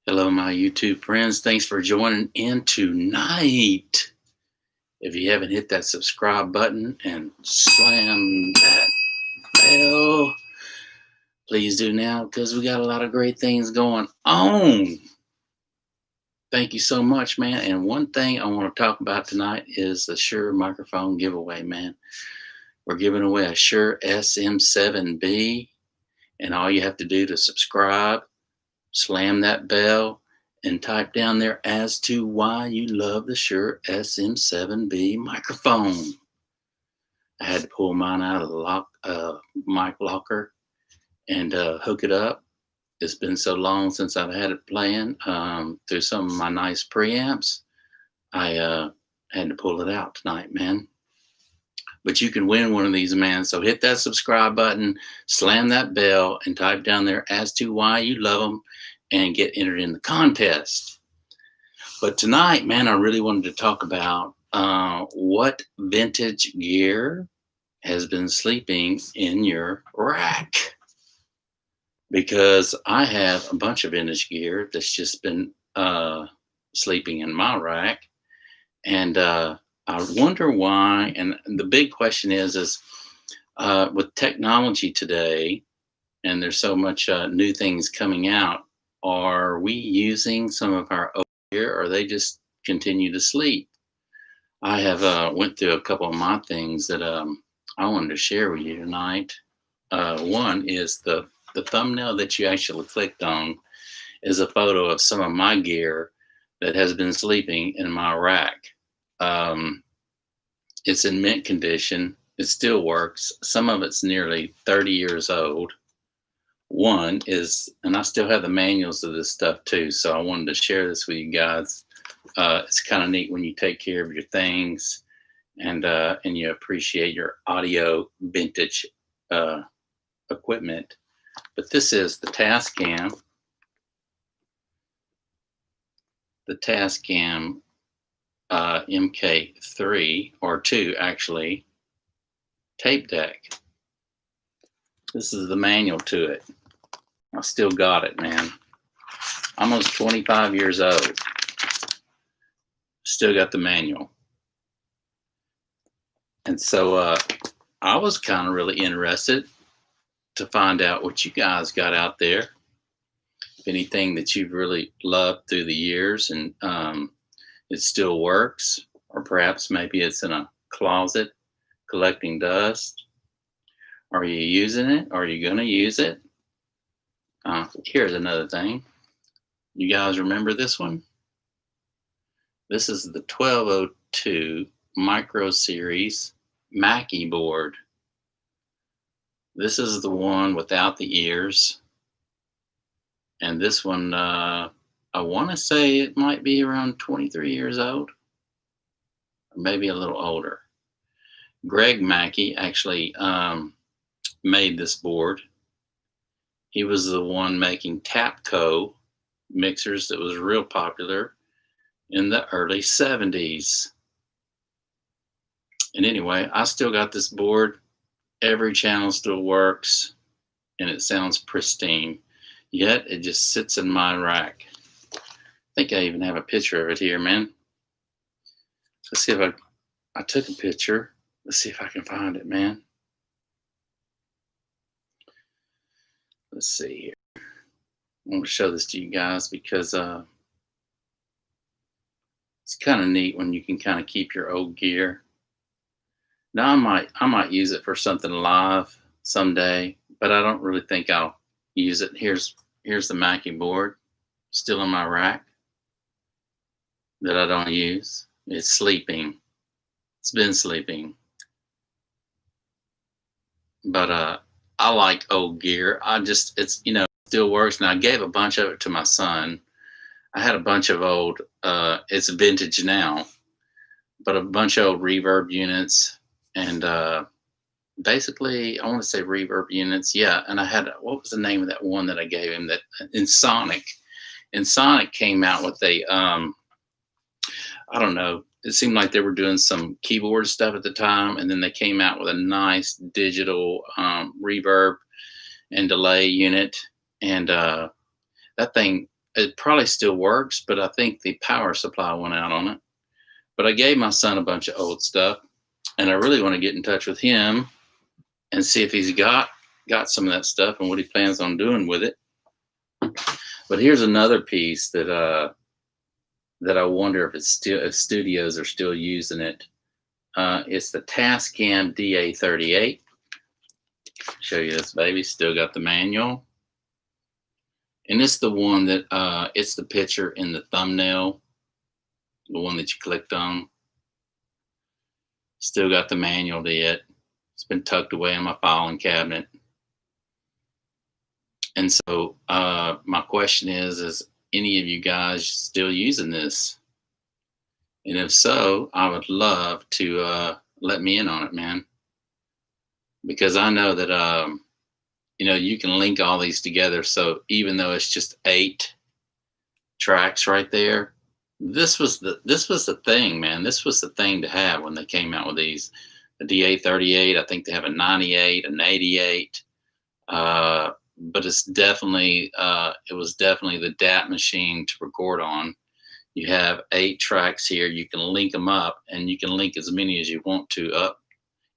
Hello, my YouTube friends. Thanks for joining in tonight. If you haven't hit that subscribe button and slam that bell, please do now because we got a lot of great things going on. Thank you so much, man. And one thing I want to talk about tonight is the Shure microphone giveaway, man. We're giving away a Shure SM7B, and all you have to do to subscribe, slam that bell, and type down there as to why you love the Shure SM7B microphone. I had to pull mine out of the mic locker and hook it up. It's been so long since I've had it playing through some of my nice preamps. I had to pull it out tonight, man. But you can win one of these, man. So hit that subscribe button, slam that bell, and type down there as to why you love them and get entered in the contest. But tonight, man, I really wanted to talk about what vintage gear has been sleeping in your rack. Because I have a bunch of vintage gear that's just been sleeping in my rack. And I wonder why. And the big question is with technology today, and there's so much new things coming out, are we using some of our old gear, or they just continue to sleep? I have went through a couple of my things that I wanted to share with you tonight. One is the thumbnail that you actually clicked on is a photo of some of my gear that has been sleeping in my rack. It's in mint condition. It still works. Some of it's nearly 30 years old. One is, and I still have the manuals of this stuff too, so I wanted to share this with you guys. It's kind of neat when you take care of your things and you appreciate your audio vintage equipment. But this is the Tascam MK3 or 2 actually tape deck. This is the manual to it. I still got it, man. Almost 25 years old. Still got the manual. And so I was kind of really interested to find out what you guys got out there. If anything that you've really loved through the years and it still works, or perhaps maybe it's in a closet collecting dust. Are you using it? Are you going to use it? Here's another thing. You guys remember this one? This is the 1202 Micro Series MICK board. This is the one without the ears. And this one, I want to say it might be around 23 years old, or maybe a little older. Greg Mackey actually made this board. He was the one making Tapco mixers that was real popular in the early 70s. And anyway, I still got this board. Every channel still works, and it sounds pristine. Yet it just sits in my rack. I think I even have a picture of it here, man. Let's see if I took a picture. Let's see if I can find it, man. Let's see here. I want to show this to you guys because it's kind of neat when you can kind of keep your old gear. Now I might use it for something live someday, but I don't really think I'll use it. Here's the Mackie board still in my rack that I don't use. It's sleeping. It's been sleeping. But I like old gear. It's it still works. And I gave a bunch of it to my son. I had a bunch of old it's vintage now, but a bunch of old reverb units and basically, I want to say reverb units. Yeah. And I had, what was the name of that one that I gave him that in Sonic came out with a, I don't know. It seemed like they were doing some keyboard stuff at the time. And then they came out with a nice digital reverb and delay unit. And that thing it probably still works, but I think the power supply went out on it. But I gave my son a bunch of old stuff, and I really want to get in touch with him and see if he's got some of that stuff and what he plans on doing with it. But here's another piece that I wonder if studios are still using it. It's the Tascam DA38. Show you this baby. Still got the manual, and it's the one that it's the picture in the thumbnail, the one that you clicked on. Still got the manual to it. It's been tucked away in my filing cabinet. And so my question is any of you guys still using this? And if so, I would love to let me in on it, man. Because I know that, you can link all these together. So even though it's just 8 tracks right there, this was the thing, man. This was the thing to have when they came out with these. The DA38, I think they have a 98, an 88. But it's definitely, it was definitely the DAT machine to record on. You have 8 tracks here. You can link them up, and you can link as many as you want to up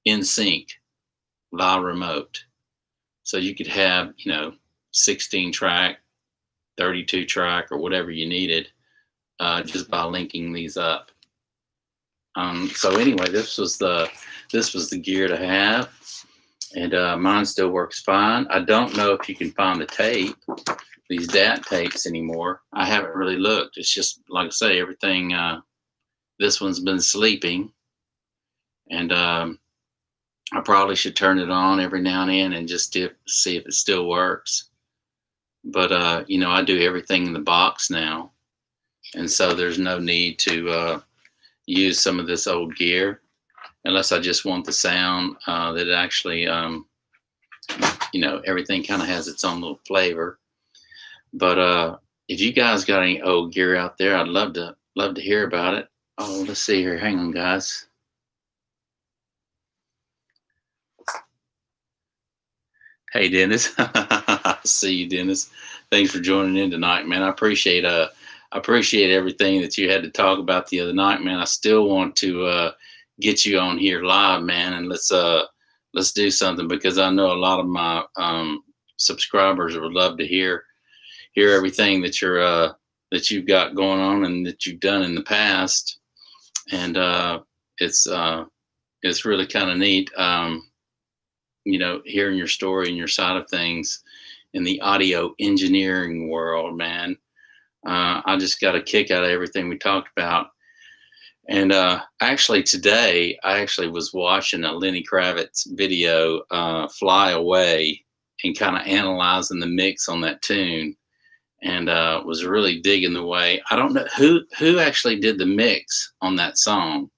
in sync via remote. So you could have, 16 track, 32 track, or whatever you needed, just by linking these up. So anyway, this was the gear to have, and mine still works fine. I don't know if you can find the tape, these DAT tapes anymore. I haven't really looked. It's just like I say, everything. This one's been sleeping, and I probably should turn it on every now and then and just see if it still works. But I do everything in the box now, and so there's no need to use some of this old gear unless I just want the sound that actually, everything kind of has its own little flavor. But if you guys got any old gear out there, I'd love to hear about it. Oh, let's see here. Hang on, guys. Hey, Dennis. See you, Dennis. Thanks for joining in tonight, man. I appreciate everything that you had to talk about the other night, man. I still want to get you on here live, man, and let's do something, because I know a lot of my subscribers would love to hear everything that you've got going on and that you've done in the past. And it's really kind of neat, hearing your story and your side of things in the audio engineering world, man. I just got a kick out of everything we talked about. And actually today, I was watching a Lenny Kravitz video, Fly Away, and kind of analyzing the mix on that tune, and was really digging the way. I don't know who actually did the mix on that song,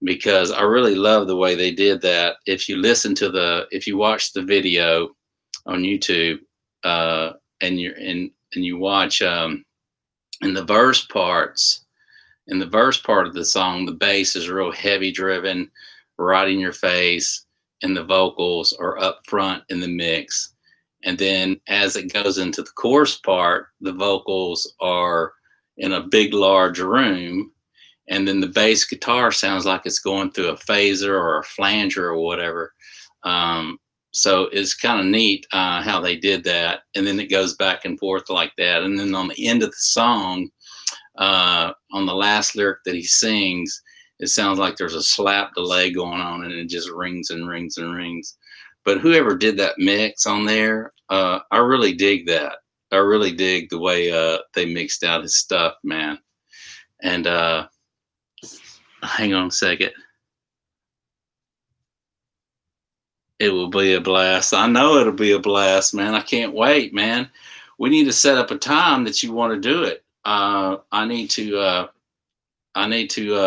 because I really love the way they did that. If you watch the video on YouTube, and you watch in the verse part of the song, the bass is real heavy driven, right in your face, and the vocals are up front in the mix. And then as it goes into the chorus part, the vocals are in a big, large room. And then the bass guitar sounds like it's going through a phaser or a flanger or whatever. So it's kind of neat how they did that. And then it goes back and forth like that. And then on the end of the song, on the last lyric that he sings, it sounds like there's a slap delay going on, and it just rings and rings and rings. But whoever did that mix on there, I really dig that. I really dig the way they mixed out his stuff, man. And hang on a second. It will be a blast. I know it'll be a blast, man. I can't wait, man. We need to set up a time that you want to do it. I need to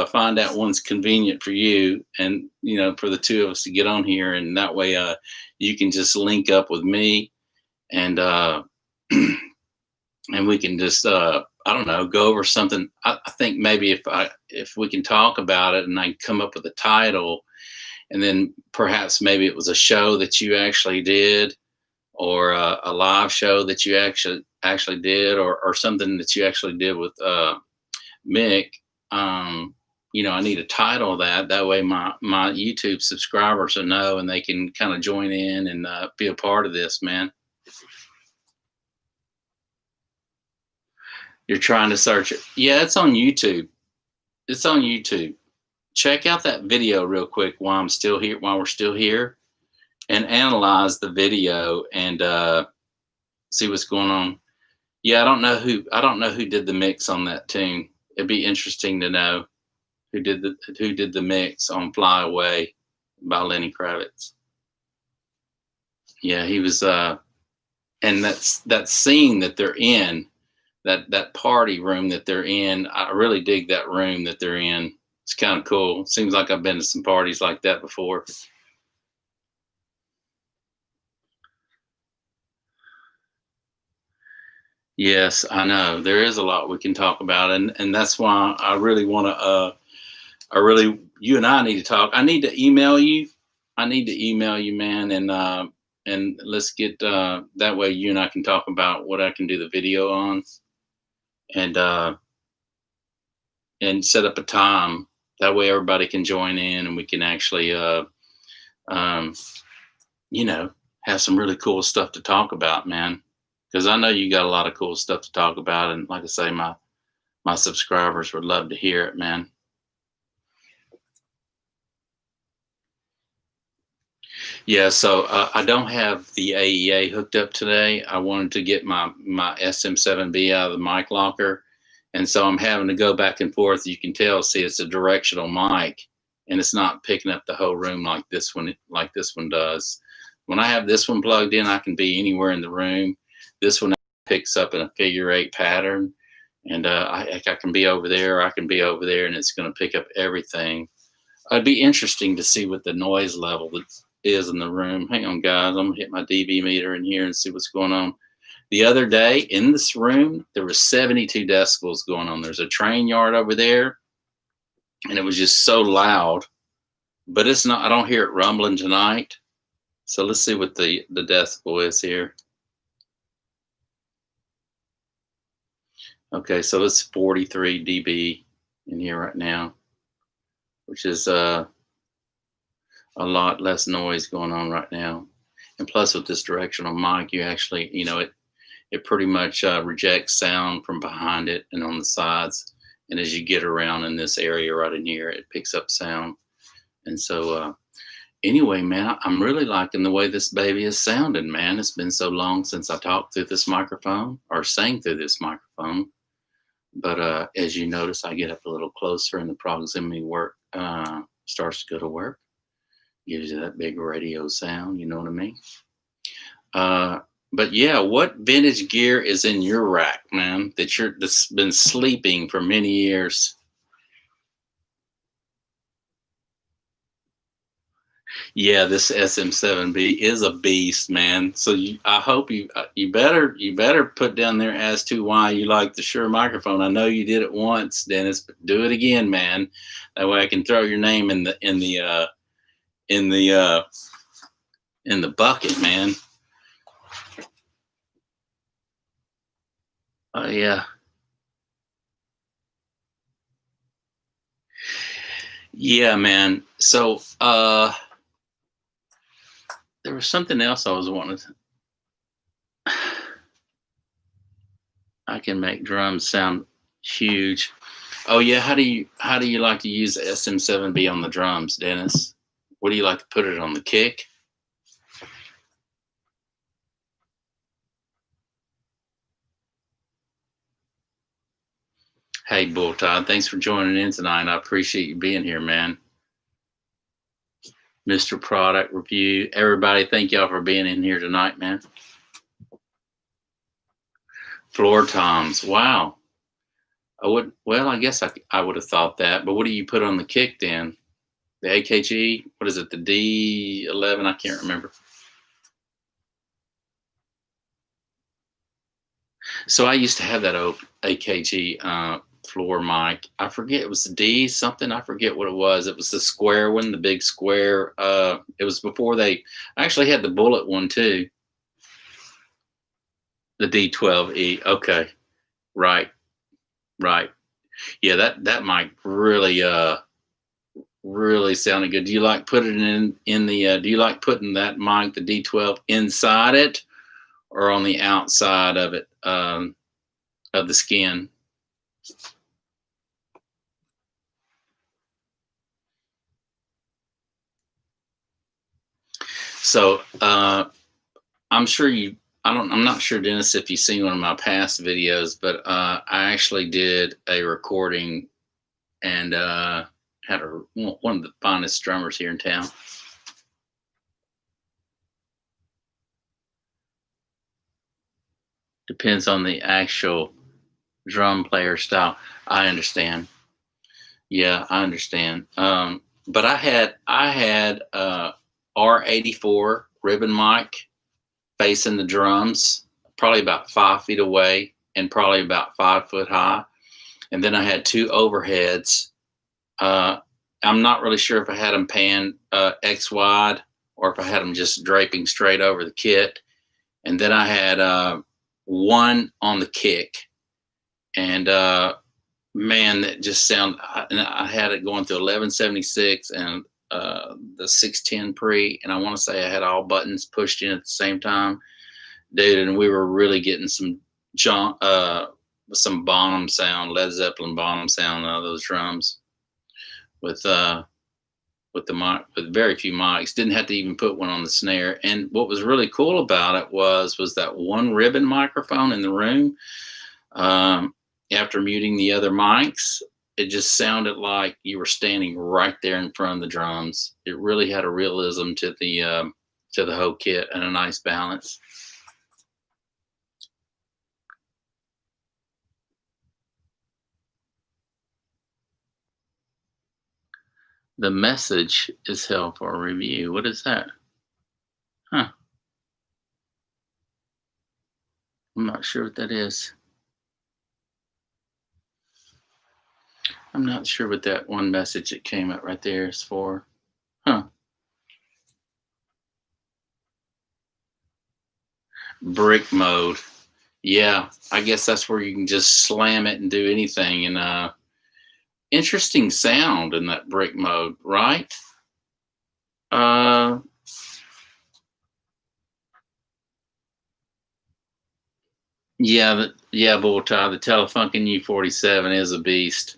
find out one's convenient for you, and for the two of us to get on here, and that way you can just link up with me, and and we can just I don't know, go over something. I think maybe if we can talk about it and I come up with a title, and then perhaps maybe it was a show that you actually did, or a live show that you actually did, or something that you actually did with Mick. Um, I need a title of that. That way, my YouTube subscribers will know, and they can kind of join in and be a part of this, man. You're trying to search it. Yeah, it's on YouTube. It's on YouTube. Check out that video real quick while I'm still here, while we're still here, and analyze the video and see what's going on. Yeah, I don't know who did the mix on that tune. It'd be interesting to know who did the mix on Fly Away by Lenny Kravitz. Yeah, he was and that scene that they're in, that party room that they're in, I really dig that room that they're in. It's kind of cool. Seems like I've been to some parties like that before. Yes, I know. There is a lot we can talk about, and that's why I really want to you and I need to talk. I need to email you. I need to email you, man, and let's get that way you and I can talk about what I can do the video on, and and set up a time. That way everybody can join in, and we can actually um, you know, have some really cool stuff to talk about, man. Because I know you got a lot of cool stuff to talk about, and like I say, my subscribers would love to hear it, man. Yeah, so I don't have the AEA hooked up today. I wanted to get my SM7B out of the mic locker, and so I'm having to go back and forth. You can tell, see, it's a directional mic, and it's not picking up the whole room like this one does. When I have this one plugged in, I can be anywhere in the room. This one picks up in a figure-8 pattern, and I can be over there, or I can be over there, and it's going to pick up everything. It'd be interesting to see what the noise level is in the room. Hang on, guys. I'm gonna hit my dB meter in here and see what's going on. The other day in this room, there was 72 decibels going on. There's a train yard over there, and it was just so loud. But it's not. I don't hear it rumbling tonight. So let's see what the decibel is here. Okay, so it's 43 dB in here right now, which is a lot less noise going on right now. And plus, with this directional mic, you actually, it pretty much rejects sound from behind it and on the sides. And as you get around in this area right in here, it picks up sound. And so, anyway, man, I'm really liking the way this baby is sounding, man. It's been so long since I talked through this microphone or sang through this microphone. But as you notice, I get up a little closer and the proximity work starts to go to work. Gives you that big radio sound, you know what I mean? But yeah, what vintage gear is in your rack, man, that's been sleeping for many years? Yeah, this SM7B is a beast, man. So I hope you better put down there as to why you like the Shure microphone. I know you did it once, Dennis, but do it again, man. That way I can throw your name in the bucket, man. Oh yeah. Yeah, man. So there was something else I was wanting to I can make drums sound huge. Oh yeah, how do you like to use the SM7B on the drums, Dennis? What do you like to put it on, the kick? Hey, Bull Todd, thanks for joining in tonight. I appreciate you being here, man. Mr. Product Review, everybody, thank y'all for being in here tonight, man. Floor toms, wow. I guess I would have thought that, but what do you put on the kick then? The AKG, what is it, the D11? I can't remember. So I used to have that old AKG floor mic. I forget, it was the D something. I forget what it was. It was the square one, the big square. It was before I actually had the bullet one too. The D12E. Okay. Right. Right. Yeah, that mic really really sounded good. Do you like putting it in the do you like putting that mic, the D12, inside it or on the outside of it, of the skin? So I'm sure you. I'm not sure, Dennis, if you've seen one of my past videos, but I actually did a recording and had one of the finest drummers here in town. Depends on the actual drum player style. I understand. Yeah, I understand. But I had R84 ribbon mic facing the drums, probably about 5 feet away and probably about 5 foot high. And then I had two overheads. I'm not really sure if I had them panned X wide or if I had them just draping straight over the kit. And then I had one on the kick. And man, that just sound. And I had it going through 1176 and the 610 pre, and I want to say I had all buttons pushed in at the same time, dude. And we were really getting some Bonham sound, Led Zeppelin Bonham sound out of those drums with the mic, with very few mics. Didn't have to even put one on the snare. And what was really cool about it was that one ribbon microphone in the room. After muting the other mics, it just sounded like you were standing right there in front of the drums. It really had a realism to the whole kit and a nice balance. The message is held for a review. What is that? Huh. I'm not sure what that is. I'm not sure what that one message that came up right there is for. Huh. Brick mode. Yeah, I guess that's where you can just slam it and do anything. And interesting sound in that brick mode, right? Yeah, Bull Tie, the Telefunken U47 is a beast.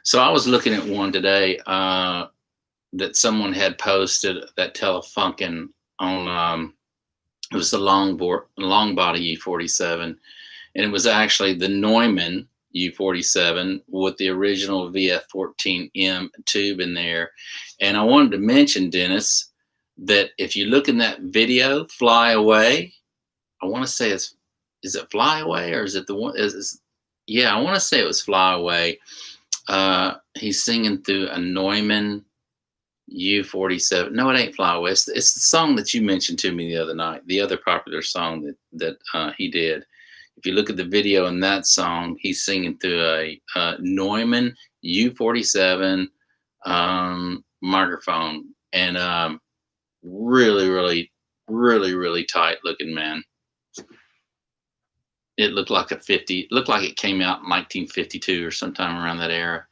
So I was looking at one today that someone had posted, that Telefunken on. It was the long body U47, and it was actually the Neumann U47 with the original VF14M tube in there. And I wanted to mention, Dennis, that if you look in that video, Fly Away, I want to say is it Fly Away or is it the one? Yeah, I want to say it was Fly Away. He's singing through a Neumann U47. No, it ain't Fly Away. It's the song that you mentioned to me the other night. The other popular song that he did. If you look at the video in that song, he's singing through a Neumann U47 microphone, and really, really, really, really tight looking, man. It looked like looked like it came out in 1952 or sometime around that era.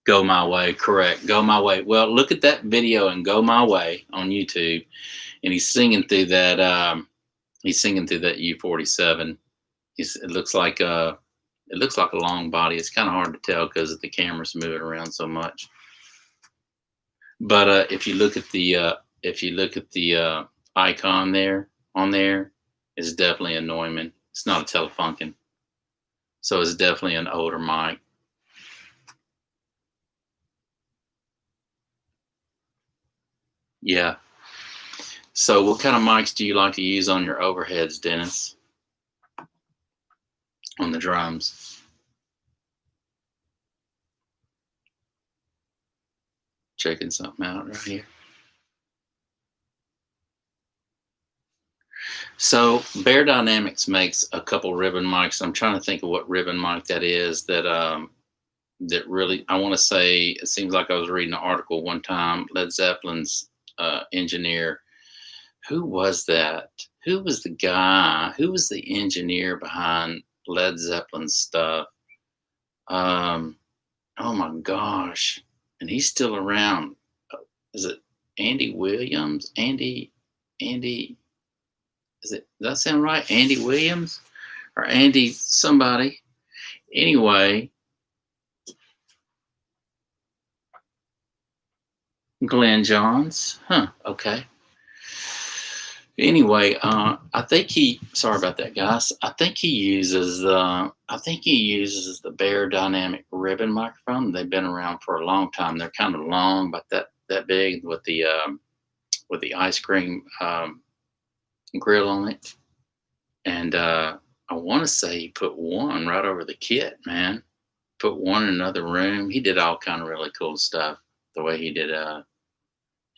Go My Way, correct. Go My Way. Well, look at that video and Go My Way on YouTube, and he's singing through that. He's singing through that U47. It looks like a long body. It's kind of hard to tell because the camera's moving around so much. But if you look at the icon there on there, it's definitely a Neumann. It's not a Telefunken, so it's definitely an older mic. Yeah. So what kind of mics do you like to use on your overheads, Dennis? On the drums? Checking something out right here. So Bear Dynamics makes a couple ribbon mics. I'm trying to think of what ribbon mic that is that really, I want to say, it seems like I was reading an article one time, Led Zeppelin's engineer. Who was that? who was the guy? Who was the engineer behind Led Zeppelin stuff? Um, oh my gosh, and he's still around. Is it Andy Williams? Andy. Does that sound right? Andy Williams or Andy somebody? Anyway, Glenn Johns. Huh. Okay. Anyway, I think sorry about that, guys. I think he uses the Bear Dynamic ribbon microphone. They've been around for a long time. They're kind of long, but that big with the ice cream grill on it. And I want to say he put one right over the kit, man. Put one in another room. He did all kind of really cool stuff. The way he did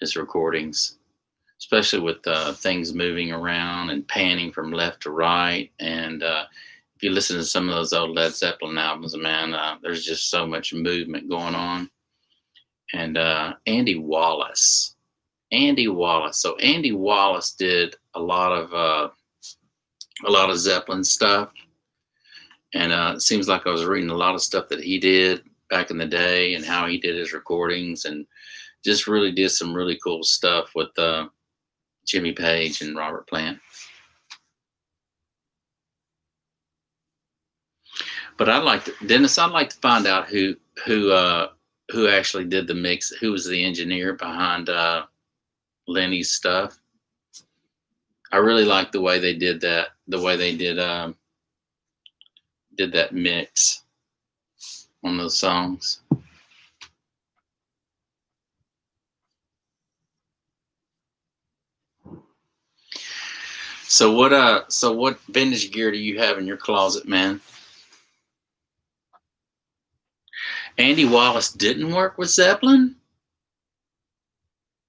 his recordings, especially with things moving around and panning from left to right. And if you listen to some of those old Led Zeppelin albums, man, there's just so much movement going on. And Andy Wallace. So Andy Wallace did a lot of Zeppelin stuff. And it seems like I was reading a lot of stuff that he did back in the day and how he did his recordings, and just really did some really cool stuff with Jimmy Page and Robert Plant. But Dennis, I'd like to find out who actually did the mix, who was the engineer behind Lenny's stuff. I really like the way they did that, the way they did that mix on those songs. So what vintage gear do you have in your closet, man? Andy Wallace didn't work with Zeppelin?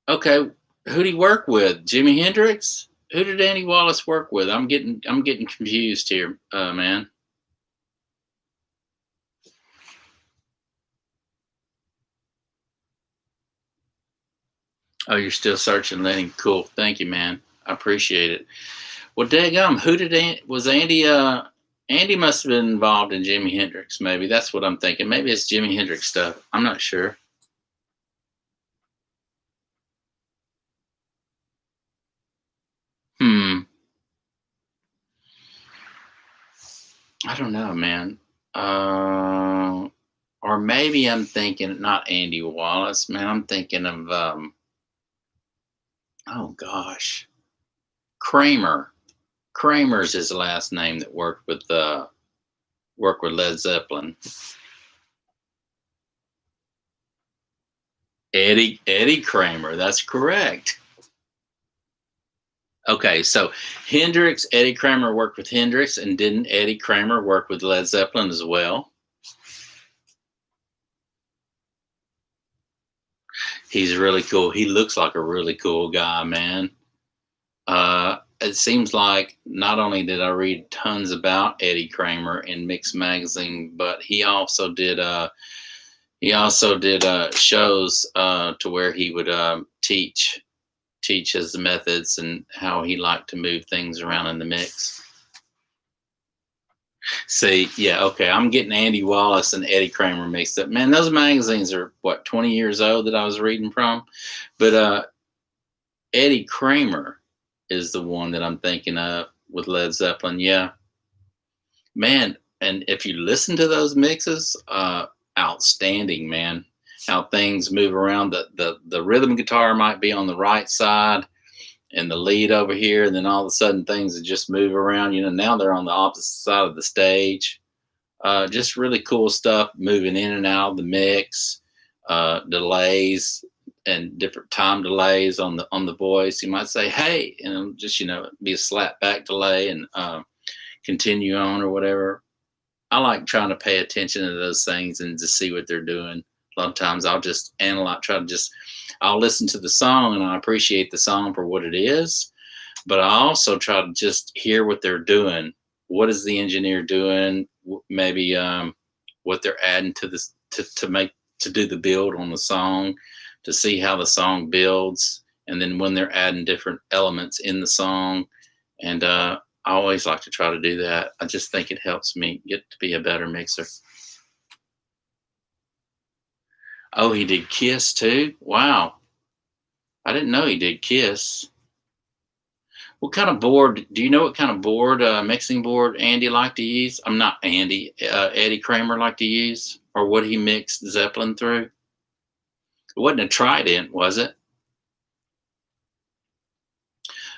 Okay, who'd he work with? Jimi Hendrix? Who did Andy Wallace work with? I'm getting confused here, man. Oh, you're still searching, Lenny. Cool. Thank you, man. I appreciate it. Well, daggum, was Andy? Andy must have been involved in Jimi Hendrix. Maybe that's what I'm thinking. Maybe it's Jimi Hendrix stuff. I'm not sure. I don't know, man. Or maybe I'm thinking not Andy Wallace, man. I'm thinking of oh gosh, Kramer. Kramer's his last name that worked with Led Zeppelin. Eddie Kramer. That's correct. Okay, so Eddie Kramer worked with Hendrix, and didn't Eddie Kramer work with Led Zeppelin as well? He's really cool. He looks like a really cool guy, man. It seems like not only did I read tons about Eddie Kramer in Mix magazine, but he also did shows to where he would teach his methods and how he liked to move things around in the mix. See, yeah, okay, I'm getting Andy Wallace and Eddie Kramer mixed up. Man, those magazines are, 20 years old that I was reading from? But Eddie Kramer is the one that I'm thinking of with Led Zeppelin, yeah. Man, and if you listen to those mixes, outstanding, man. How things move around. The rhythm guitar might be on the right side and the lead over here, and then all of a sudden things just move around. Now they're on the opposite side of the stage. Just really cool stuff moving in and out of the mix, delays and different time delays on the voice. You might say, hey, and just be a slap back delay and continue on or whatever. I like trying to pay attention to those things and to see what they're doing. A lot of times I'll just analyze, I'll listen to the song and I appreciate the song for what it is, but I also try to just hear what they're doing. What is the engineer doing? Maybe what they're adding to this to do the build on the song, to see how the song builds, and then when they're adding different elements in the song, And I always like to try to do that. I just think it helps me get to be a better mixer. Oh, he did Kiss too? Wow. I didn't know he did Kiss. What kind of board? Do you know what kind of board, mixing board Andy liked to use? I'm not Andy. Eddie Kramer liked to use, or what he mixed Zeppelin through. It wasn't a Trident, was it?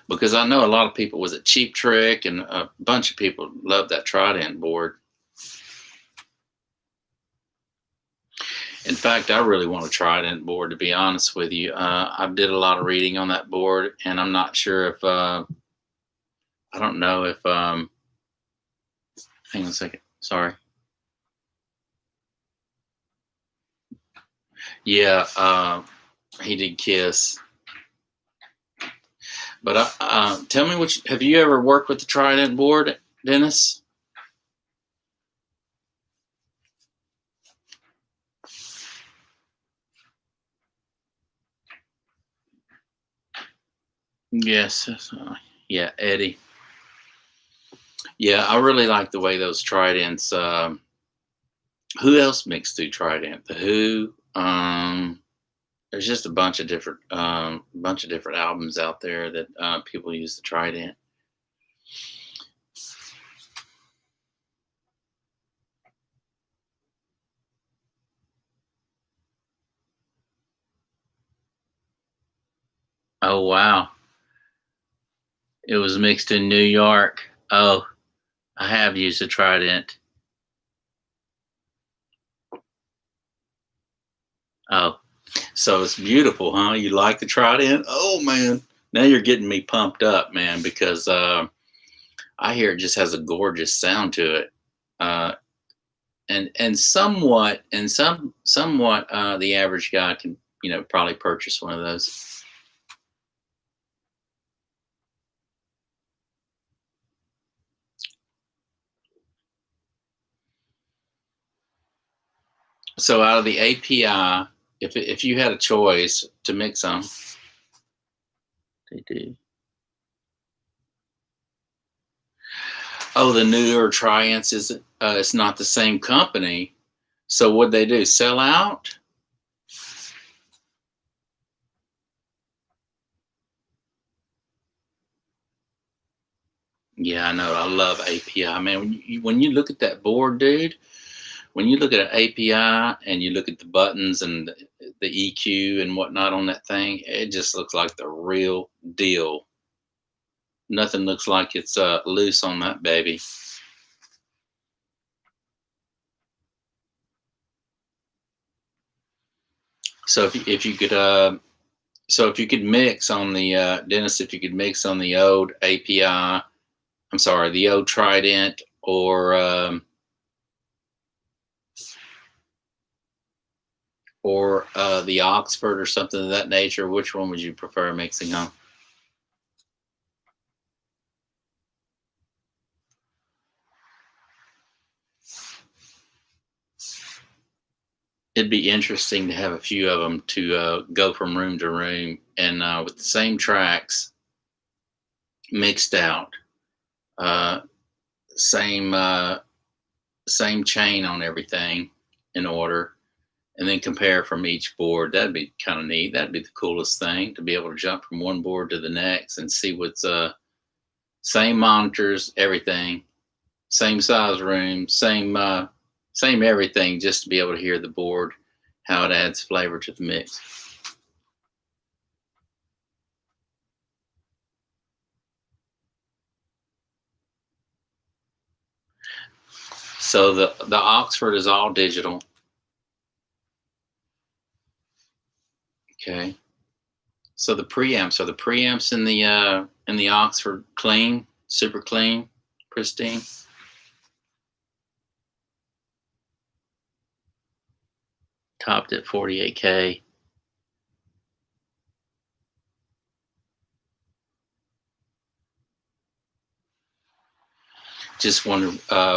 Because I know a lot of people was it Cheap Trick, and a bunch of people loved that Trident board. In fact, I really want a Trident board, to be honest with you. I did a lot of reading on that board, and I'm not sure if I don't know if hang on a second. Sorry. Yeah, he did Kiss. But tell me, have you ever worked with the Trident board, Dennis? Yes. Yeah, Eddie. Yeah, I really like the way those Tridents. Who else mixed through Trident? The Who. There's just a bunch of different albums out there that people use the Trident. Oh wow, it was mixed in New York. Oh, I have used the Trident. Oh, so it's beautiful, huh? You like the Trident? Oh man, now you're getting me pumped up, man, because I hear it just has a gorgeous sound to it, uh, and somewhat the average guy can probably purchase one of those. So out of the API, if you had a choice to mix them, they do. Oh, the newer Triumphs is it's not the same company. So what they do? Sell out? Yeah, I know. I love API, man. When you look at that board, dude, when you look at an API and you look at the buttons and the EQ and whatnot on that thing, it just looks like the real deal. Nothing looks like it's loose on that baby. So if you could so if you could mix on the Dennis, if you could mix on the old API, I'm sorry, the old Trident or the Oxford or something of that nature, which one would you prefer mixing on? It'd be interesting to have a few of them to go from room to room and with the same tracks mixed out, uh, same same chain on everything in order, and then compare from each board. That'd be kind of neat. That'd be the coolest thing to be able to jump from one board to the next and see what's same monitors, everything, same size room, same everything, just to be able to hear the board, how it adds flavor to the mix. So the Oxford is all digital. Okay. So the preamps in the Oxford clean, super clean, pristine. Topped at 48K. Just wonder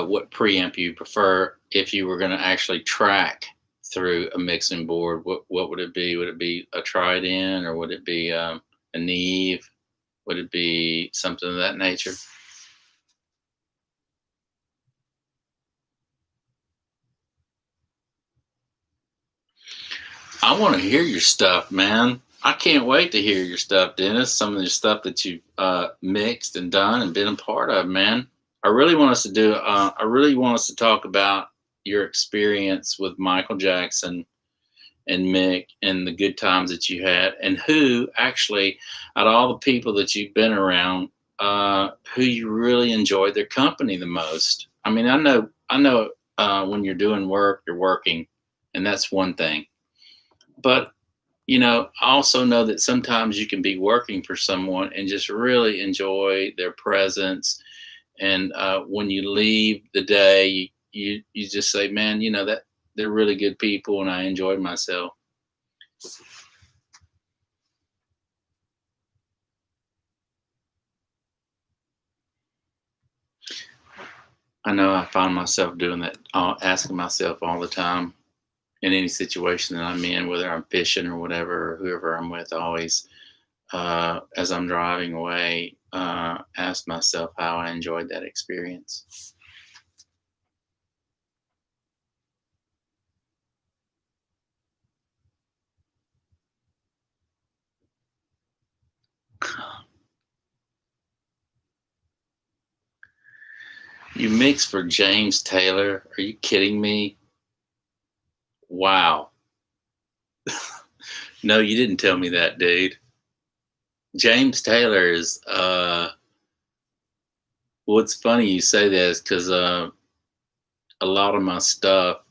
what preamp you prefer if you were going to actually track through a mixing board. What would it be? Would it be a Trident or would it be a Neve? Would it be something of that nature? I want to hear your stuff, man. I can't wait to hear your stuff, Dennis. Some of the stuff that you've mixed and done and been a part of, man. I really want us to do. I really want us to talk about your experience with Michael Jackson and Mick and the good times that you had, and who actually, out of all the people that you've been around, who you really enjoyed their company the most. I mean, I know, when you're doing work, you're working, and that's one thing. But I also know that sometimes you can be working for someone and just really enjoy their presence. And when you leave the day, you just say, man, that they're really good people, and I enjoyed myself. I know I find myself doing that, asking myself all the time in any situation that I'm in, whether I'm fishing or whatever, or whoever I'm with, always, as I'm driving away, ask myself how I enjoyed that experience. You mixed for James Taylor? Are you kidding me? Wow. No, you didn't tell me that, dude. James Taylor is, what's funny you say that is because a lot of my stuff,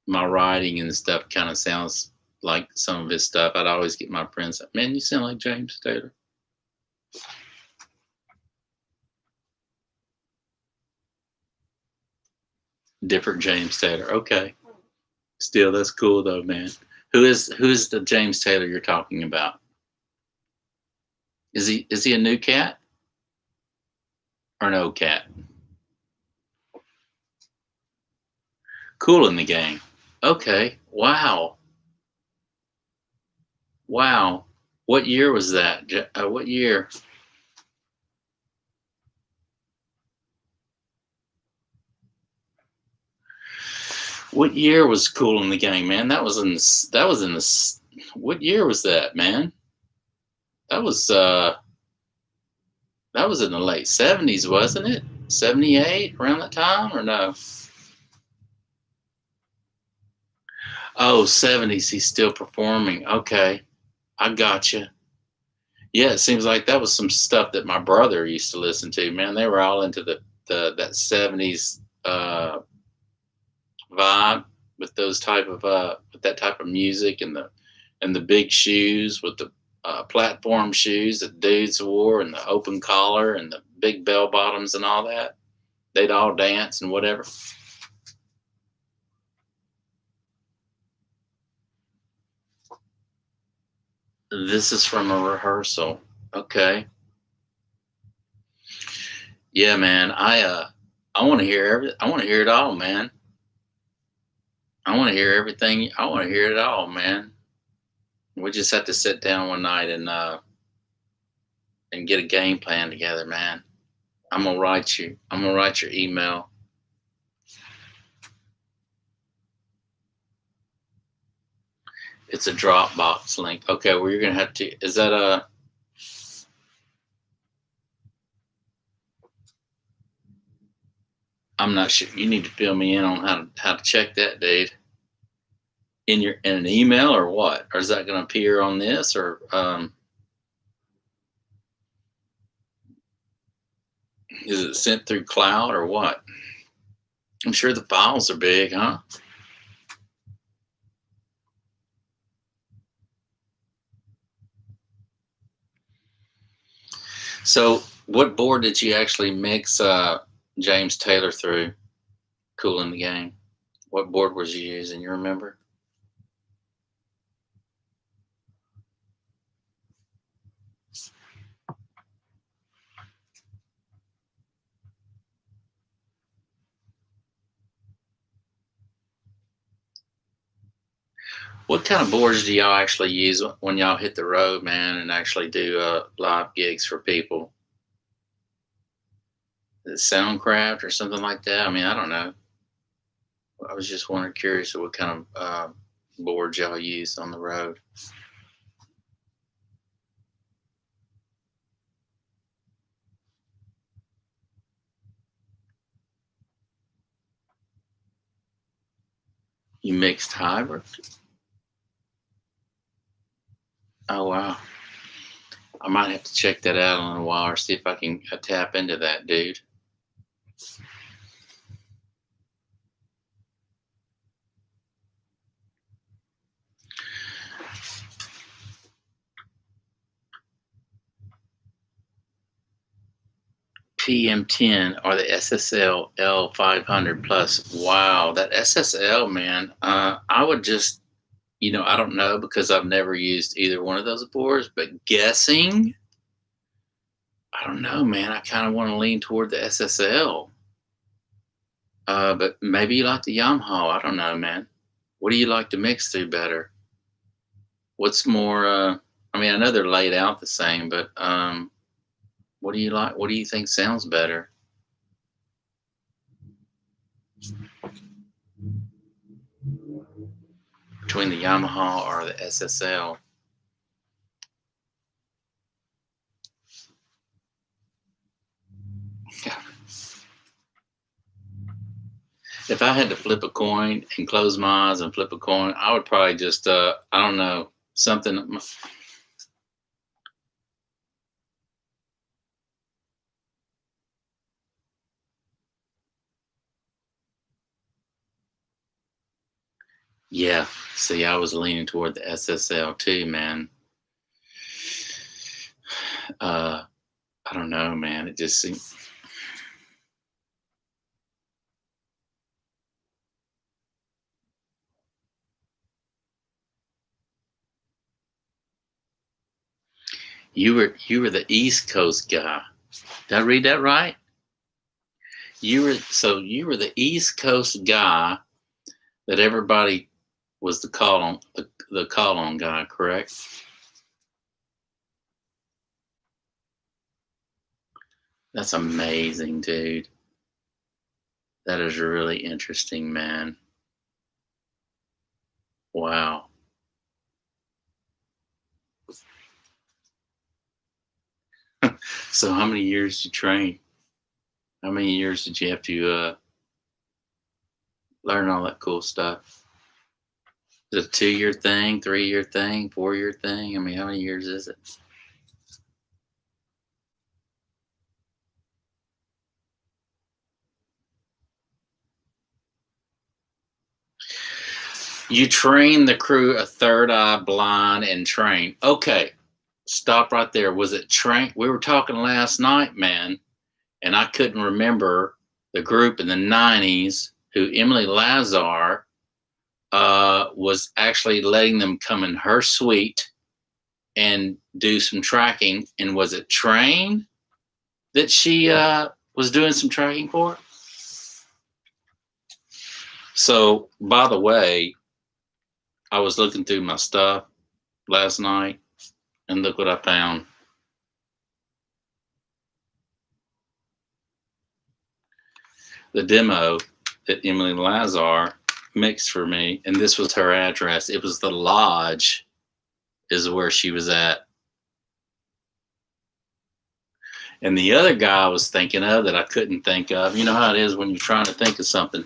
my writing and stuff kind of sounds like some of his stuff. I'd always get my friends, man, you sound like James Taylor. Different James Taylor. Okay. Still, that's cool though, man. Who is the James Taylor you're talking about? Is he a new cat or an old cat? Cool in the Gang. Okay. Wow. Wow. What year was that? What year? What year was Cool in the Gang, man? That was in the what year was that, man? That was that was in the late 70s, wasn't it? 78 around that time or no? Oh, 70s, he's still performing. Okay. I gotcha. Yeah, it seems like that was some stuff that my brother used to listen to. Man, they were all into the that 70s vibe with those type of with that type of music and the big shoes with the platform shoes that dudes wore and the open collar and the big bell bottoms and all that. They'd all dance and whatever. This is from a rehearsal. Okay. Yeah, man. I want to hear I want to hear it all, man. I want to hear everything. I want to hear it all, man. We just have to sit down one night and get a game plan together, man. I'm gonna write you. I'm gonna write your email. It's a Dropbox link. Okay, well you're gonna have to. Is that a? I'm not sure. You need to fill me in on how to check that, dude. In an email or what? Or is that gonna appear on this or is it sent through cloud or what? I'm sure the files are big, huh? So, what board did you actually mix James Taylor through? Cool in the Game. What board was you using? You remember? What kind of boards do y'all actually use when y'all hit the road, man, and actually do live gigs for people? Is it Soundcraft or something like that? I mean, I don't know. I was just wondering, curious of what kind of boards y'all use on the road. You mixed hybrid? Oh wow. I might have to check that out in a little while or see if I can tap into that, dude. PM10 or the SSL L500 Plus. Wow, that SSL, man. I would just, I don't know because I've never used either one of those boards, but guessing, I don't know, man. I kind of want to lean toward the SSL. But maybe you like the Yamaha. I don't know, man. What do you like to mix to better? What's more, I mean, I know they're laid out the same, but what do you like? What do you think sounds better? Between the Yamaha or the SSL? If I had to flip a coin and close my eyes and flip a coin, I would probably just, I don't know, something. Yeah. See, I was leaning toward the SSL too, man. I don't know, man. It just seems. You were the East Coast guy. Did I read that right? You were the East Coast guy that everybody was the call on guy, correct? That's amazing, dude. That is really interesting, man. Wow. So how many years did you train? How many years did you have to learn all that cool stuff? Is it a 2-year thing, 3-year thing, 4-year thing? I mean, how many years is it? You train the crew a third eye blind and train. Okay, stop right there. Was it train? We were talking last night, man, and I couldn't remember the group in the 90s who Emily Lazar was actually letting them come in her suite and do some tracking. And was it Train that she was doing some tracking for? So, by the way, I was looking through my stuff last night, and look what I found. The demo that Emily Lazar mixed for me, and this was her address. It was the Lodge, is where she was at. And the other guy I was thinking of that I couldn't think of, you know how it is when you're trying to think of something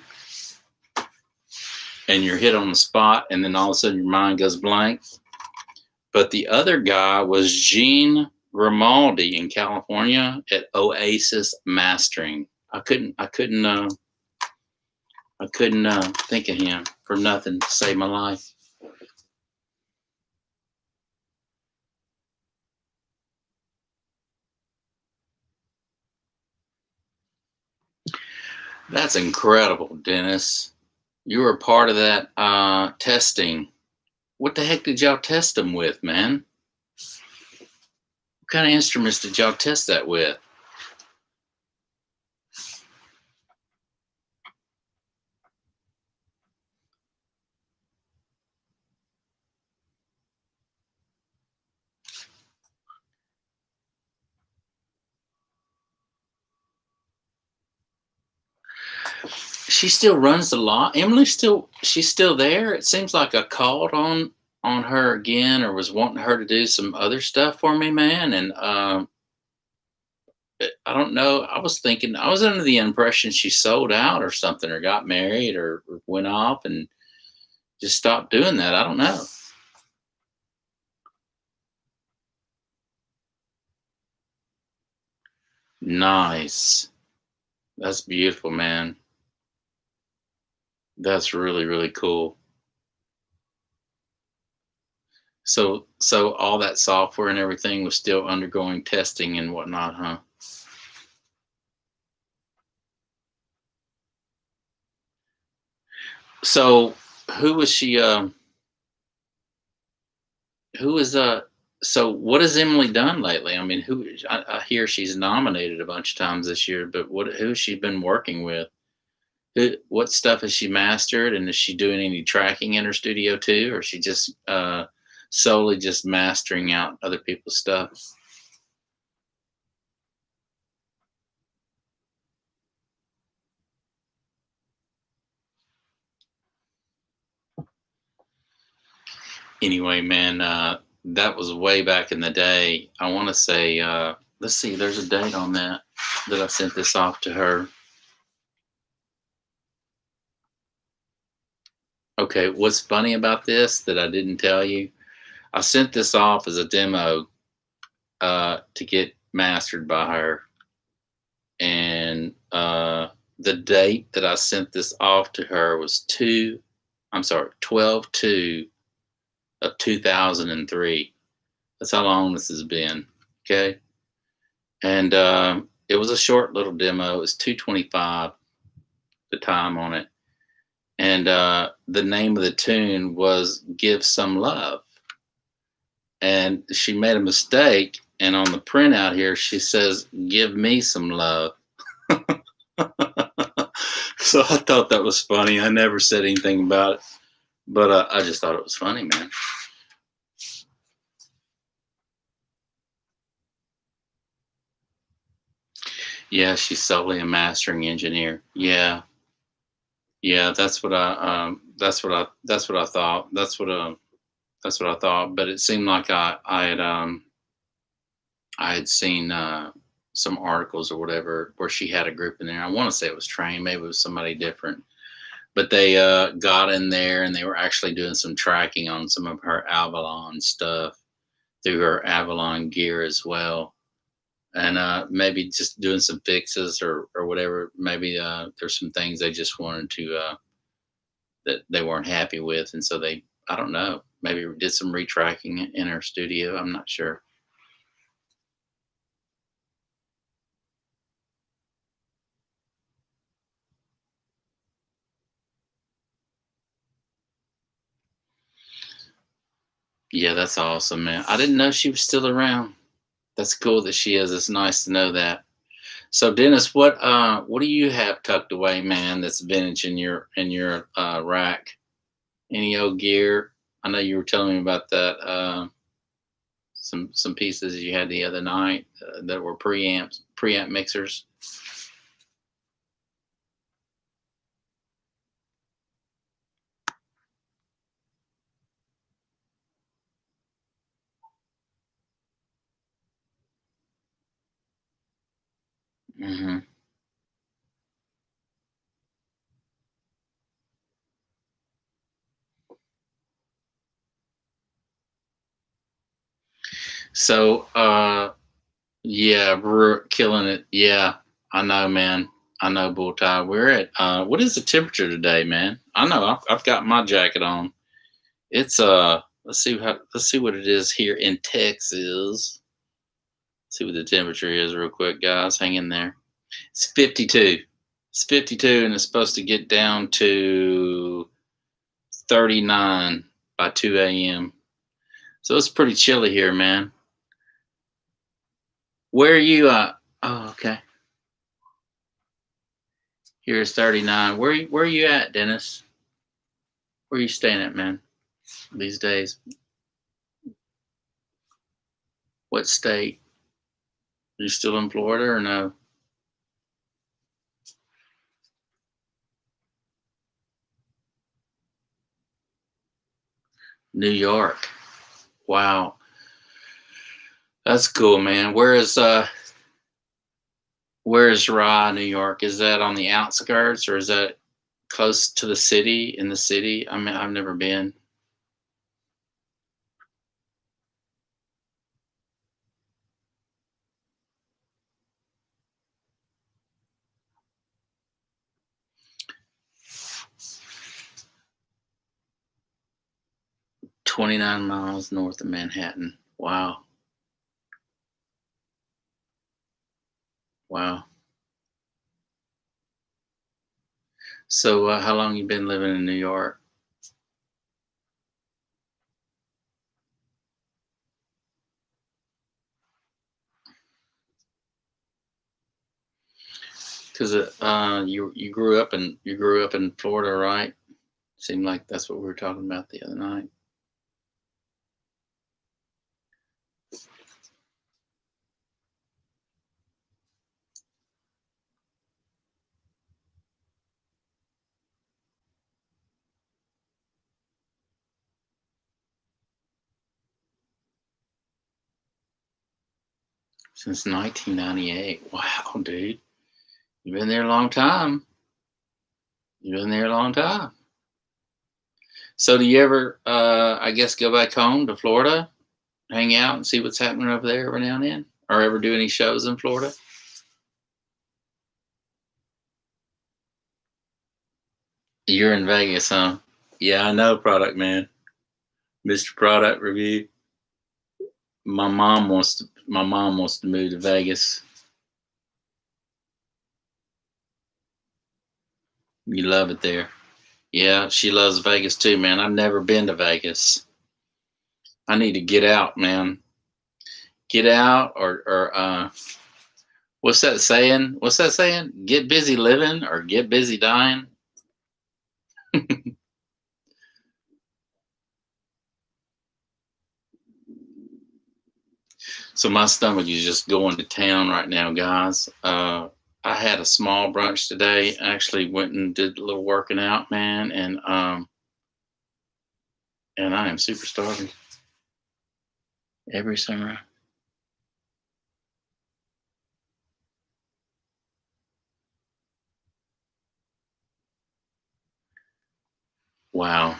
and you're hit on the spot and then all of a sudden your mind goes blank. But the other guy was Gene Grimaldi in California at Oasis Mastering. I couldn't think of him for nothing to save my life. That's incredible, Dennis. You were part of that testing. What the heck did y'all test them with, man? What kind of instruments did y'all test that with? she still runs the lot. She's still there. It seems like I called on her again, or was wanting her to do some other stuff for me, man. And I don't know. I was thinking, I was under the impression she sold out or something, or got married, or went off and just stopped doing that. I don't know. Nice. That's beautiful, man. That's really, really cool. So all that software and everything was still undergoing testing and whatnot, huh? So who was she? Who is So what has Emily done lately? I mean, I hear she's nominated a bunch of times this year, but who has she been working with? What stuff has she mastered, and is she doing any tracking in her studio too, or is she just solely just mastering out other people's stuff? Anyway, man, that was way back in the day. I want to say, let's see, there's a date on that I sent this off to her. Okay, what's funny about this that I didn't tell you? I sent this off as a demo to get mastered by her, and the date that I sent this off to her was 12/2 of 2003. That's how long this has been. Okay, and it was a short little demo. It was 2:25 the time on it, and the name of the tune was "Give Some Love." And she made a mistake, and on the printout here she says, "Give me some love." So I thought that was funny. I never said anything about it, but I just thought it was funny, man. Yeah, she's solely a mastering engineer. Yeah, yeah, that's what I thought. That's what I thought. But it seemed like I had seen some articles or whatever where she had a group in there. I want to say it was Train, maybe it was somebody different, but they got in there and they were actually doing some tracking on some of her Avalon stuff through her Avalon gear as well, and maybe just doing some fixes or whatever. Maybe there's some things they just wanted to that they weren't happy with, and so they, I don't know, maybe did some retracking in her studio. I'm not sure. Yeah, that's awesome, man. I didn't know she was still around. That's cool that she is. It's nice to know that. So Dennis, what do you have tucked away, man, that's vintage in your rack? Any old gear? I know you were telling me about that some pieces you had the other night that were preamp mixers. Hmm. So yeah, we're killing it. Yeah, I know, man. I know, Bull Tie. We're at what is the temperature today, man? I know I've got my jacket on. It's let's see what it is here in Texas. See what the temperature is real quick, guys. Hang in there. It's 52. It's 52 and it's supposed to get down to 39 by 2 a.m. So it's pretty chilly here, man. Where are you Oh, okay. Here's 39. Where are you at, Dennis? Where are you staying at, man, these days? What state? Are you still in Florida or no? New York. Wow. That's cool, man. Where is Rye, New York? Is that on the outskirts or is that close to the city, in the city? I mean, I've never been. 29 miles north of Manhattan. Wow. Wow. So, how long you been living in New York? Because you grew up in Florida, right? Seemed like that's what we were talking about the other night. Since 1998. Wow, dude. You've been there a long time. You've been there a long time. So do you ever, I guess, go back home to Florida, hang out and see what's happening over there every now and then? Or ever do any shows in Florida? You're in Vegas, huh? Yeah, I know, Product Man. Mr. Product Review. My mom wants to move to Vegas. You love it there. Yeah, she loves Vegas too, man. I've never been to Vegas. I need to get out, man. Get out or what's that saying? What's that saying? Get busy living or get busy dying? So my stomach is just going to town right now, guys. I had a small brunch today. I actually went and did a little working out, man, and I am super starving every summer. Wow,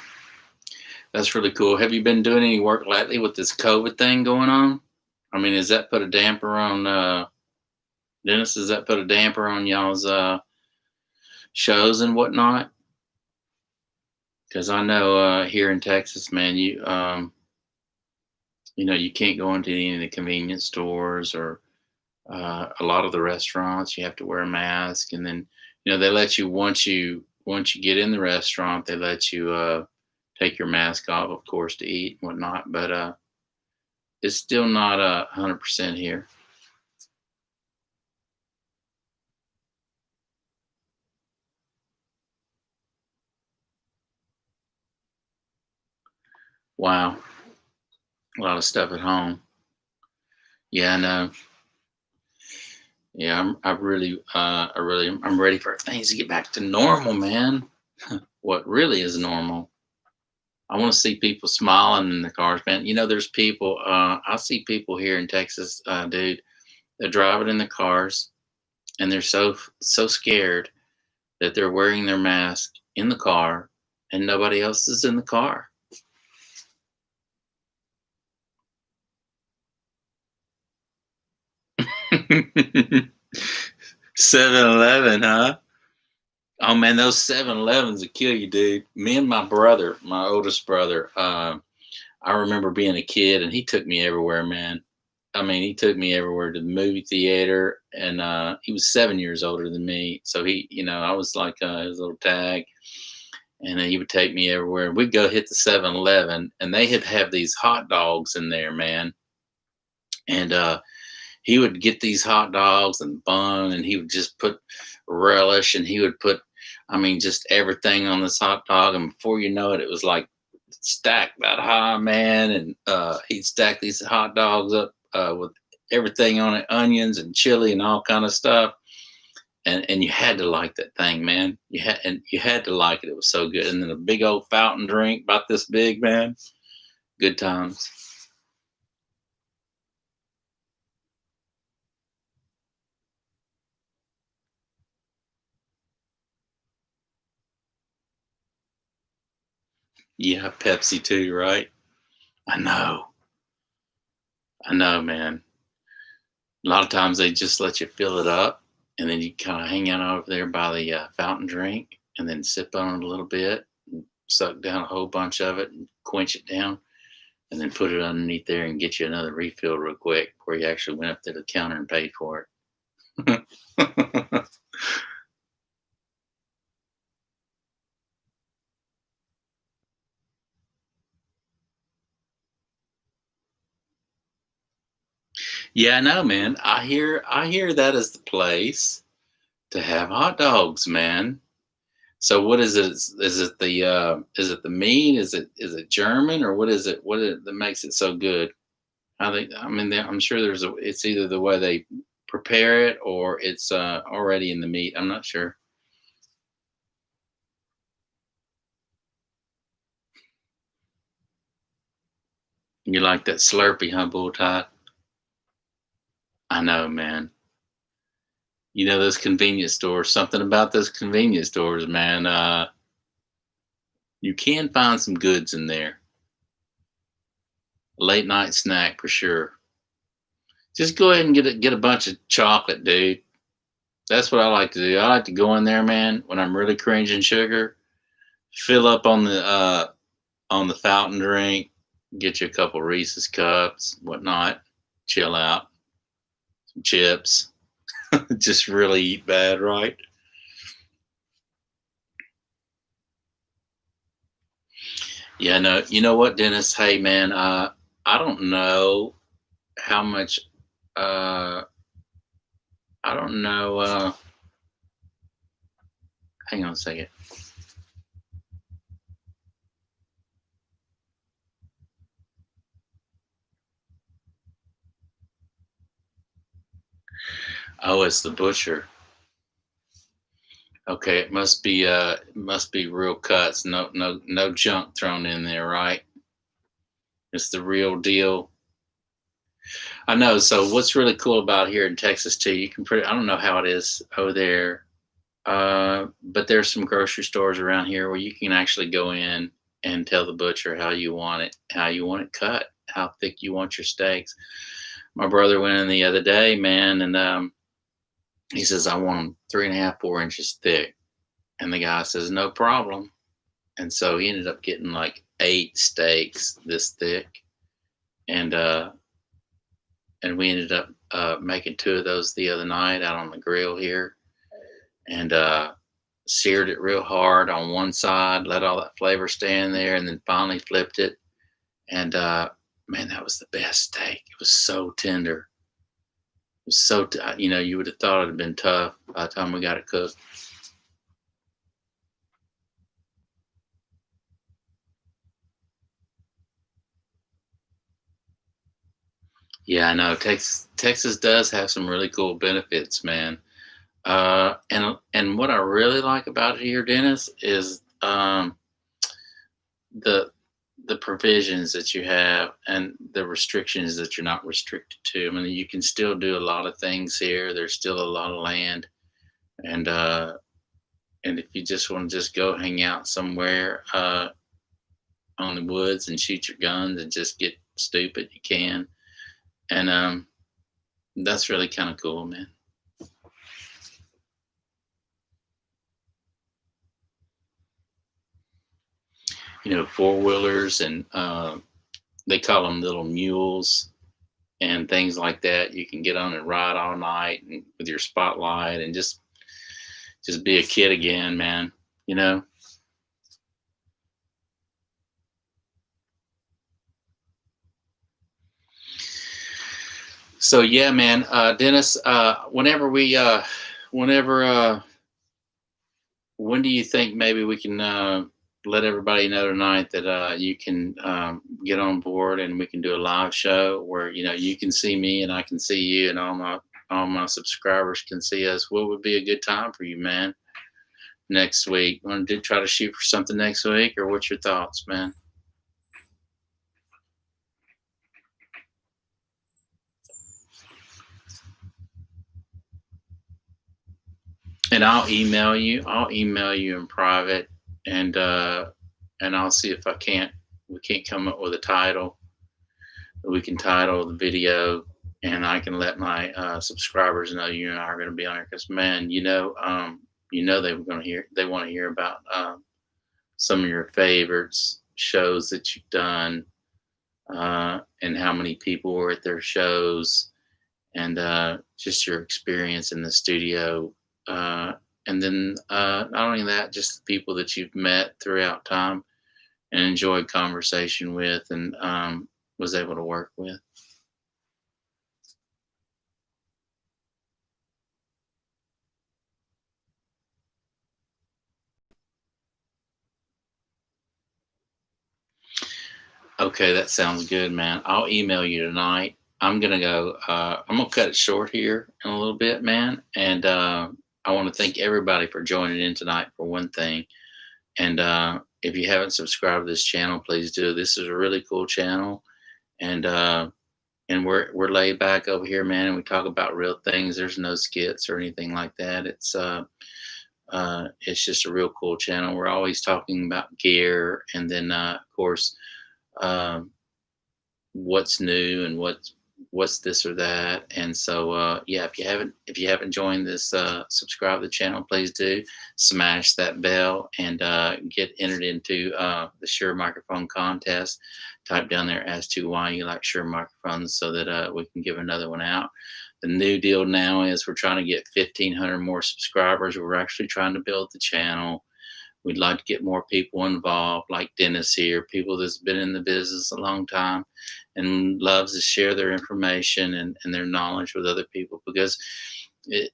that's really cool. Have you been doing any work lately with this COVID thing going on? I mean, has that put a damper on Dennis? Has that put a damper on y'all's shows and whatnot? Because I know here in Texas, man, you can't go into any of the convenience stores or a lot of the restaurants. You have to wear a mask, and then they let you once you get in the restaurant, they let you take your mask off, of course, to eat and whatnot. But it's still not 100% here. Wow, a lot of stuff at home. Yeah, I know. Yeah, I'm ready for things to get back to normal, man. What really is normal? I want to see people smiling in the cars, man. There's people. I see people here in Texas, dude. They're driving in the cars, and they're so scared that they're wearing their mask in the car, and nobody else is in the car. 7-Eleven, huh? Oh man, those 7-Elevens will kill you, dude. Me and my brother, my oldest brother, I remember being a kid, and he took me everywhere, man. I mean, he took me everywhere to the movie theater, and he was 7 years older than me, so I was like his little tag, and he would take me everywhere. We'd go hit the 7-Eleven, and they had have these hot dogs in there, man, and he would get these hot dogs and bun, and he would just put relish, and he would put, I mean, just everything on this hot dog, and before you know it, it was like stacked that high, man, and he'd stack these hot dogs up with everything on it, onions and chili and all kind of stuff, and you had to like that thing, man. You had to like it. It was so good. And then a big old fountain drink about this big, man. Good times. Yeah, Pepsi too, right? I know. I know, man. A lot of times they just let you fill it up, and then you kind of hang out over there by the fountain drink, and then sip on it a little bit, and suck down a whole bunch of it, and quench it down, and then put it underneath there and get you another refill real quick before you actually went up to the counter and paid for it. Yeah, I know, man. I hear that is the place to have hot dogs, man. So what is it? Is it the meat? Is it German or what is it? What is it that makes it so good? I mean, I'm sure it's either the way they prepare it or it's already in the meat. I'm not sure. You like that Slurpee, huh, Bull Tide? I know, man. You know those convenience stores. Something about those convenience stores, man. You can find some goods in there. Late night snack for sure. Just go ahead and get a bunch of chocolate, dude. That's what I like to do. I like to go in there, man, when I'm really cringing sugar, fill up on the fountain drink, get you a couple Reese's cups, whatnot, chill out, some chips, just really eat bad, right? Yeah, no, you know what, Dennis? Hey, man, I don't know how much. Uh, I don't know. Hang on a second. Oh, it's the butcher. Okay, it must be real cuts. No junk thrown in there, right? It's the real deal. I know. So what's really cool about here in Texas too, you can pretty I don't know how it is over there. But there's some grocery stores around here where you can actually go in and tell the butcher how you want it cut, how thick you want your steaks. My brother went in the other day, man, and he says, I want them 3.5, 4 inches thick. And the guy says, no problem. And so he ended up getting like 8 steaks this thick. And and we ended up making two of those the other night out on the grill here, and seared it real hard on one side, let all that flavor stay in there, and then finally flipped it. And man, that was the best steak. It was so tender. It was you would have thought it had been tough by the time we got it cooked. Yeah, I know. Texas does have some really cool benefits, man. And what I really like about it here, Dennis, is the the provisions that you have and the restrictions that you're not restricted to. I mean, you can still do a lot of things here. There's still a lot of land, and if you just want to just go hang out somewhere on the woods and shoot your guns and just get stupid, you can. And that's really kind of cool, man. Four wheelers and they call them little mules and things like that. You can get on and ride all night and with your spotlight and just be a kid again, man. You know. So yeah, man, Dennis. Whenever, when do you think maybe we can let everybody know tonight that you can get on board and we can do a live show where you can see me and I can see you and all my subscribers can see us. What would be a good time for you, man? Next week, want to try to shoot for something next week, or what's your thoughts, man? And I'll email you. I'll email you in private, and I'll see if I can't. We can't come up with a title. We can title the video, and I can let my subscribers know you and I are going to be on here. Because man, they were going to hear. They want to hear about some of your favorites, shows that you've done, and how many people were at their shows, and just your experience in the studio. And then not only that, just the people that you've met throughout time and enjoyed conversation with, and was able to work with. Okay, that sounds good, man. I'll email you tonight. I'm gonna go. I'm gonna cut it short here in a little bit, man. And I want to thank everybody for joining in tonight. For one thing, and if you haven't subscribed to this channel, please do. This is a really cool channel, and we're laid back over here, man. And we talk about real things. There's no skits or anything like that. It's just a real cool channel. We're always talking about gear, and then of course. Um, what's new and what's this or that. And so yeah, if you haven't joined this, subscribe to the channel, please do. Smash that bell, and get entered into the Shure microphone contest. Type down there as to why you like Shure microphones, so that we can give another one out. The new deal now is we're trying to get 1,500 more subscribers. We're actually trying to build the channel. We'd like to get more people involved, like Dennis here, people that's been in the business a long time and loves to share their information and their knowledge with other people, because it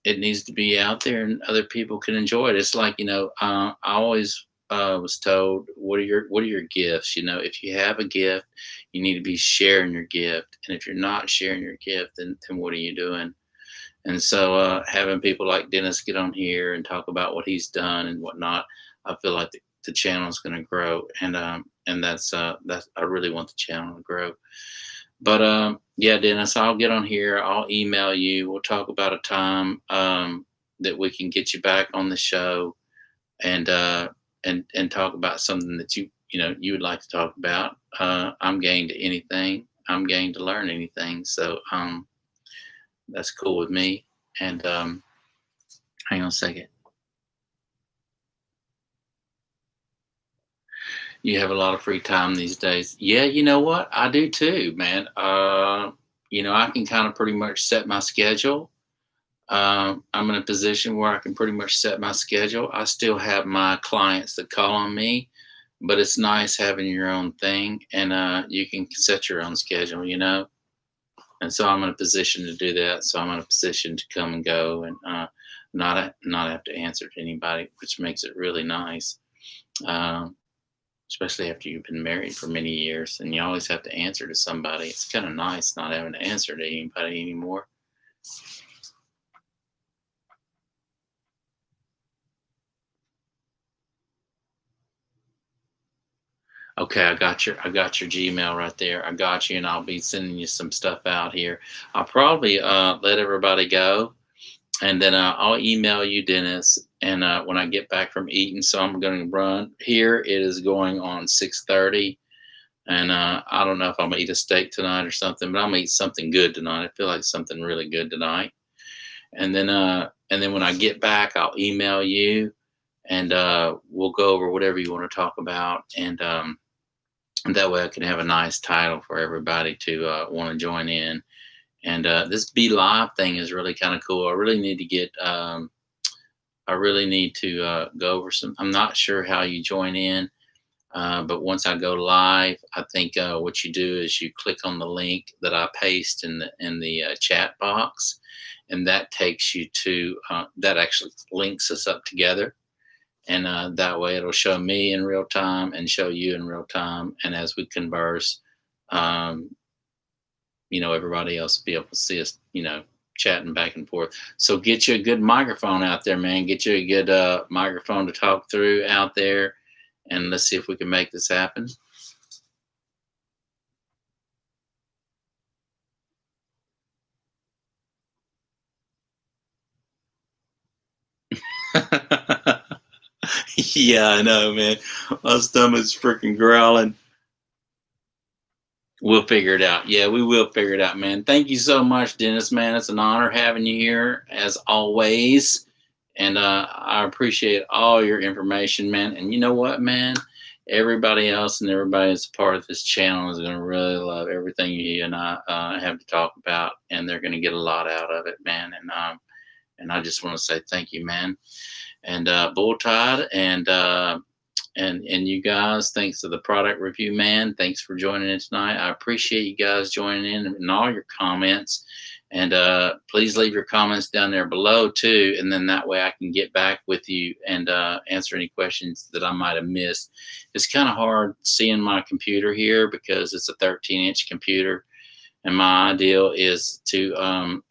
needs to be out there and other people can enjoy it. It's like, I always was told, what are your gifts? If you have a gift, you need to be sharing your gift. And if you're not sharing your gift, then what are you doing? And so having people like Dennis get on here and talk about what he's done and whatnot, I feel like the channel is going to grow, and that's I really want the channel to grow. But yeah, Dennis, I'll get on here. I'll email you. We'll talk about a time that we can get you back on the show, and and talk about something that you would like to talk about. I'm game to anything. I'm game to learn anything. So that's cool with me. And hang on a second. You have a lot of free time these days. Yeah, you know what? I do too, man. I can kind of pretty much set my schedule. I'm in a position where I can pretty much set my schedule. I still have my clients that call on me, but it's nice having your own thing, and you can set your own schedule. And so I'm in a position to do that. So I'm in a position to come and go, and not have to answer to anybody, which makes it really nice. Um, Especially after you've been married for many years and you always have to answer to somebody. It's kind of nice not having to answer to anybody anymore. Okay, I got your Gmail right there. I got you, and I'll be sending you some stuff out here. I'll probably let everybody go, and then I'll email you, Dennis. And when I get back from eating, so I'm going to run here. It is going on 6:30, and I don't know if I'm gonna eat a steak tonight or something, but I'm gonna eat something good tonight. I feel like something really good tonight. And then when I get back, I'll email you, and we'll go over whatever you want to talk about, and that way I can have a nice title for everybody to want to join in. And this Be Live thing is really kind of cool. I really need to get. I really need to go over some. I'm not sure how you join in. But once I go live, I think what you do is you click on the link that I paste in the chat box, and that takes you to that actually links us up together, and that way it'll show me in real time and show you in real time, and as we converse, um, everybody else will be able to see us, chatting back and forth. So get you a good microphone out there, man. Get you a good microphone to talk through out there, and let's see if we can make this happen. Yeah, I know, man. My stomach's freaking growling. We'll figure it out. Yeah, we will figure it out, man. Thank you so much, Dennis, man. It's an honor having you here as always. And I appreciate all your information, man. And you know what, man? Everybody else and everybody that's a part of this channel is going to really love everything you and I have to talk about, and they're going to get a lot out of it, man. And I just want to say thank you, man. And Bull Tide and you guys, thanks to the product review man, thanks for joining in tonight. I appreciate you guys joining in and all your comments. And please leave your comments down there below too, and then that way I can get back with you and answer any questions that I might have missed. It's kind of hard seeing my computer here because it's a 13-inch computer, and my ideal is to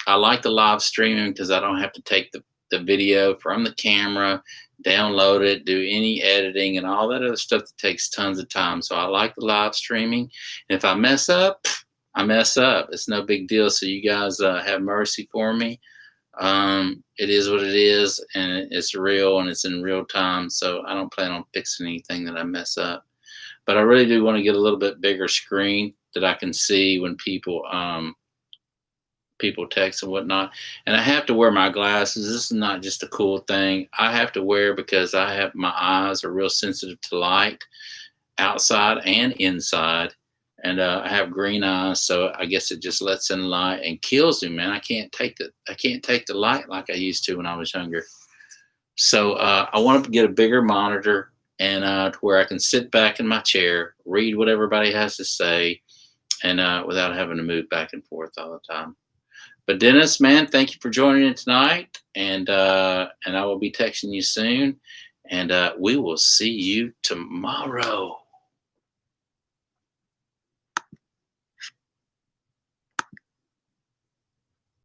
I like the live streaming because I don't have to take the video from the camera, download it, do any editing and all that other stuff that takes tons of time. So I like the live streaming. And if I mess up, I mess up. It's no big deal. So you guys have mercy for me. It is what it is, and it's real and it's in real time. So I don't plan on fixing anything that I mess up. But I really do want to get a little bit bigger screen that I can see when people text and whatnot. And I have to wear my glasses. This is not just a cool thing. I have to wear because my eyes are real sensitive to light outside and inside. And I have green eyes, so I guess it just lets in light and kills me, man. I can't take the light like I used to when I was younger. So I want to get a bigger monitor and to where I can sit back in my chair, read what everybody has to say, and without having to move back and forth all the time. But Dennis, man, thank you for joining in tonight, and I will be texting you soon, and we will see you tomorrow.